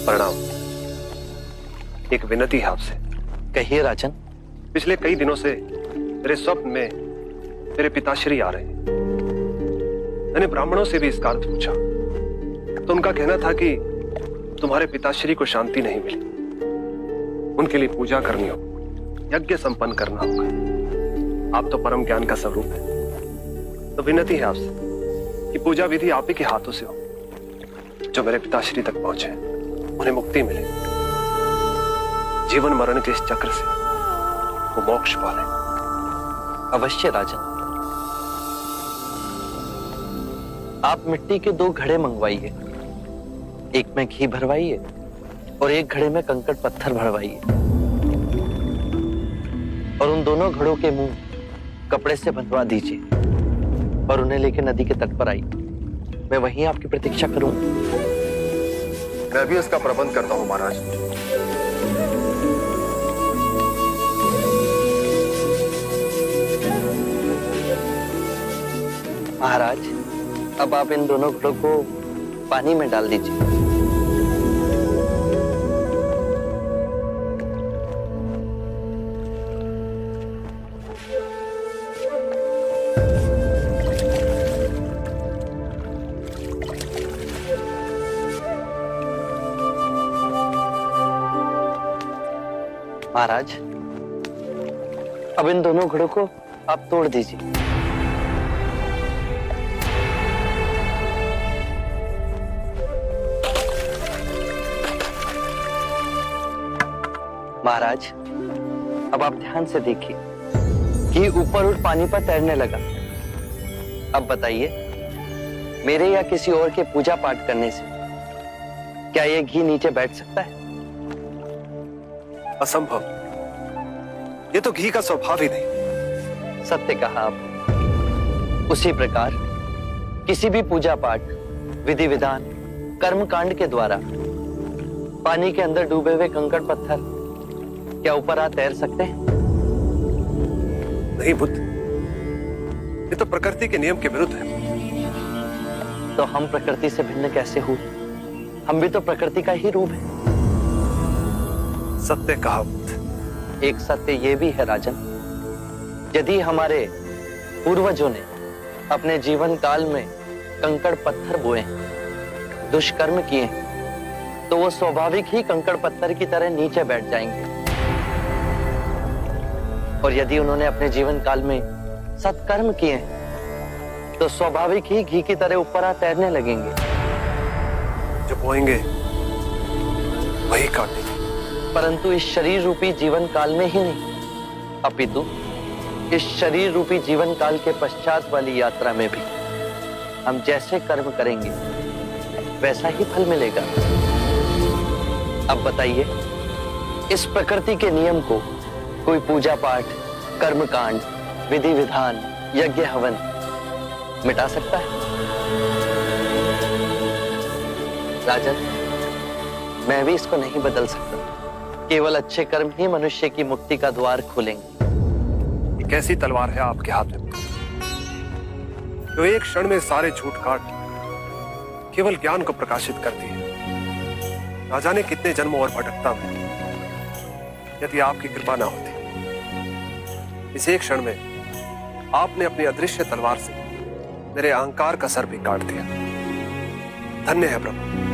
प्रणाम। एक विनती है आपसे। कहिए राजन। पिछले कई दिनों से मेरे स्वप्न में मेरे पिताश्री आ रहे हैं। मैंने ब्राह्मणों से भी इसका अर्थ पूछा तो उनका कहना था कि तुम्हारे पिताश्री को शांति नहीं मिली, उनके लिए पूजा करनी हो, यज्ञ संपन्न करना होगा। आप तो परम ज्ञान का स्वरूप है, तो विनती है आपसे कि पूजा विधि आप ही के हाथों से हो, जो मेरे पिताश्री तक पहुंचे, उन्हें मुक्ति मिले, जीवन मरण के इस चक्र से वो मोक्ष पाले। अवश्य राजन। आप मिट्टी के 2 घड़े मंगवाइए, एक में घी भरवाइए और एक घड़े में कंकड़ पत्थर भरवाइए, और उन दोनों घड़ों के मुंह कपड़े से बंधवा दीजिए और उन्हें लेकर नदी के तट पर आइए। मैं वहीं आपकी प्रतीक्षा करूंगा। मैं भी इसका प्रबंध करता हूं महाराज। महाराज, अब आप इन दोनों घड़ों को पानी में डाल दीजिए। महाराज, अब इन दोनों घड़ों को आप तोड़ दीजिए। महाराज, अब आप ध्यान से देखिए कि ऊपर उठ पानी पर तैरने लगा। अब बताइए, मेरे या किसी और के पूजा पाठ करने से क्या ये घी नीचे बैठ सकता है? असंभव। ये तो घी का स्वभाव ही नहीं। सत्य कहा आप। उसी प्रकार किसी भी पूजा पाठ, विधि विधान, कर्म कांड के द्वारा पानी के अंदर डूबे हुए कंकड़ पत्थर क्या ऊपर आ तैर सकते हैं? नहीं बुद्ध, ये तो प्रकृति के नियम के विरुद्ध है। तो हम प्रकृति से भिन्न कैसे हुए? हम भी तो प्रकृति का ही रूप है। सत्य कहा बुद्ध। एक सत्य ये भी है राजन, यदि हमारे पूर्वजों ने अपने जीवन काल में कंकड़ पत्थर बोए, दुष्कर्म किए, तो वो स्वाभाविक ही कंकड़ पत्थर की तरह नीचे बैठ जाएंगे। और यदि उन्होंने अपने जीवन काल में सत्कर्म किए तो स्वाभाविक ही घी की तरह ऊपर आ तैरने लगेंगे। जो बोएंगे वही काटेंगे। परंतु इस शरीर रूपी जीवन काल में ही नहीं, अपितु इस शरीर रूपी जीवन काल के पश्चात वाली यात्रा में भी हम जैसे कर्म करेंगे वैसा ही फल मिलेगा। अब बताइए, इस प्रकृति के नियम को कोई पूजा पाठ, कर्म कांड, विधि विधान, यज्ञ हवन मिटा सकता है? राजन, मैं भी इसको नहीं बदल सकता। केवल अच्छे कर्म ही मनुष्य की मुक्ति का द्वार खोलेंगे। कैसी तलवार है आपके हाथ में, जो एक क्षण में सारे झूठ काट केवल ज्ञान को प्रकाशित करती है। ना जाने कितने जन्मों और भटकता में यदि आपकी कृपा ना होती, इस एक क्षण में आपने अपनी अदृश्य तलवार से मेरे अहंकार का सर भी काट दिया। धन्य है प्रभु।